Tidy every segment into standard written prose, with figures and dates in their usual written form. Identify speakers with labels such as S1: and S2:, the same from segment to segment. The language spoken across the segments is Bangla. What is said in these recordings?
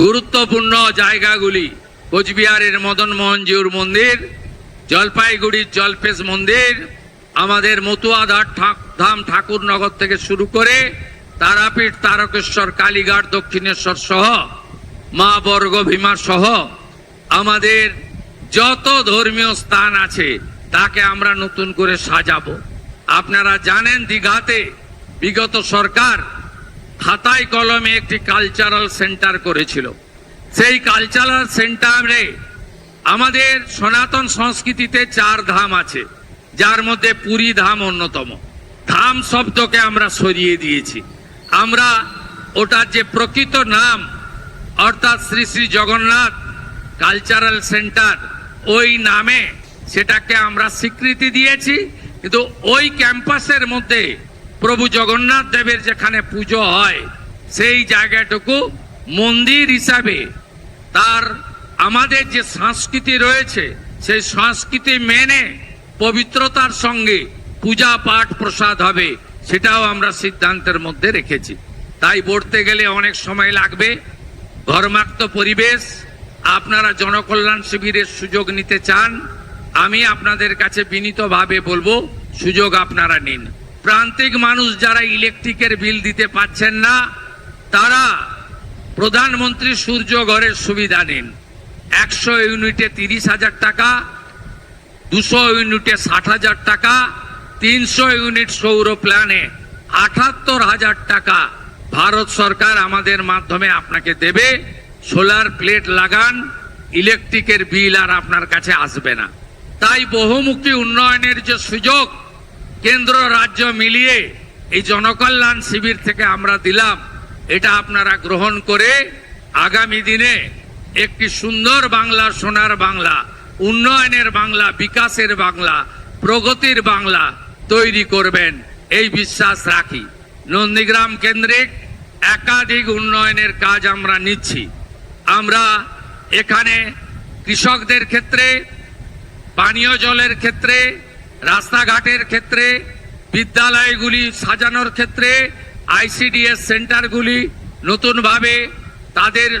S1: গুরুত্বপূর্ণ জায়গাগুলি কোচবিহারের মদন মোহন জিউর মন্দির, জলপাইগুড়ির জলপেশ মন্দির, আমাদের মতুয়া ধাম ঠাকুরনগর থেকে শুরু করে তারাপীঠ, তারকেশ্বর, কালীঘাট, দক্ষিণেশ্বর সহ মা বর্গ ভীমা সহ আমাদের যত ধর্মীয় স্থান আছে তাকে আমরা নতুন করে সাজাবো। আপনারা জানেন দীঘাতে বিগত সরকার খাতায় কলমে একটি কালচারাল সেন্টার করেছিল। সেই কালচারাল সেন্টারে আমাদের সনাতন সংস্কৃতিতে 4 ধাম আছে, যার মধ্যে পুরী ধাম অন্যতম। ধাম শব্দকে আমরা সরিয়ে দিয়েছি। আমরা ওটার যে প্রকৃত নাম অর্থাৎ শ্রী শ্রী জগন্নাথ কালচারাল সেন্টার, ওই নামে সেটাকে আমরা স্বীকৃতি দিয়েছি। কিন্তু ওই ক্যাম্পাসের মধ্যে প্রভু জগন্নাথ দেবের যেখানে পুজো হয় সেই জায়গাটুকু মন্দির হিসাবে তার আমাদের যে সংস্কৃতি রয়েছে সেই সংস্কৃতি মেনে পবিত্রতার সঙ্গে পূজা পাঠ প্রসাদ হবে, সেটাও আমরা সিদ্ধান্তের মধ্যে রেখেছি। তাই পড়তে গেলে অনেক সময় লাগবে। ঘর্মাক্ত পরিবেশ, আপনারা জনকল্যাণ শিবিরের সুযোগ নিতে চান, আমি আপনাদের কাছে বিনীতভাবে বলবো সুযোগ আপনারা নিন। প্রান্তিক মানুষ যারা ইলেকট্রিকের বিল দিতে পাচ্ছেন না, তারা প্রধানমন্ত্রী সূর্য ঘরের সুবিধা নিন। 100 ইউনিটে 30,000 টাকা, 200 ইউনিটে 60,000 টাকা, 300 ইউনিট সৌর প্ল্যানে 78,000 টাকা ভারত সরকার আমাদের মাধ্যমে আপনাকে দেবে। সোলার প্লেট লাগান, ইলেকট্রিকের বিল আর আপনার কাছে আসবে না। তাই বহুমুখী উন্নয়নের যে সুযোগ কেন্দ্র রাজ্য মিলিয়ে এই জনকল্যাণ শিবির থেকে আমরা দিলাম, এটা আপনারা গ্রহণ করে আগামী দিনে একটি সুন্দর বাংলা, সোনার বাংলা, উন্নয়নের বাংলা, বিকাশের বাংলা, প্রগতির বাংলা তৈরি করবেন, এই বিশ্বাস রাখি। নন্দীগ্রাম কেন্দ্রিক একাধিক উন্নয়নের কাজ আমরা নিচ্ছি। আমরা এখানে কৃষকদের ক্ষেত্রে, পানীয় জলের ক্ষেত্রে, রাস্তাঘাটের ক্ষেত্রে, বিদ্যালয়গুলি সাজানোর ক্ষেত্রে, আইসিডিএস সেন্টারগুলি নতুনভাবে তাদের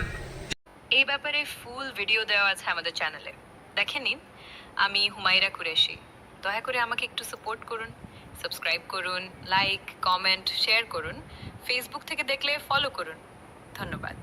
S2: এই ব্যাপারে ফুল ভিডিও দেওয়া আছে আমাদের চ্যানেলে, দেখে নিন। আমি হুমায়রা কুরেশি। দয়া করে আমাকে একটু সাপোর্ট করুন, সাবস্ক্রাইব করুন, লাইক, কমেন্ট, শেয়ার করুন। ফেসবুক থেকে দেখলে ফলো করুন। ধন্যবাদ।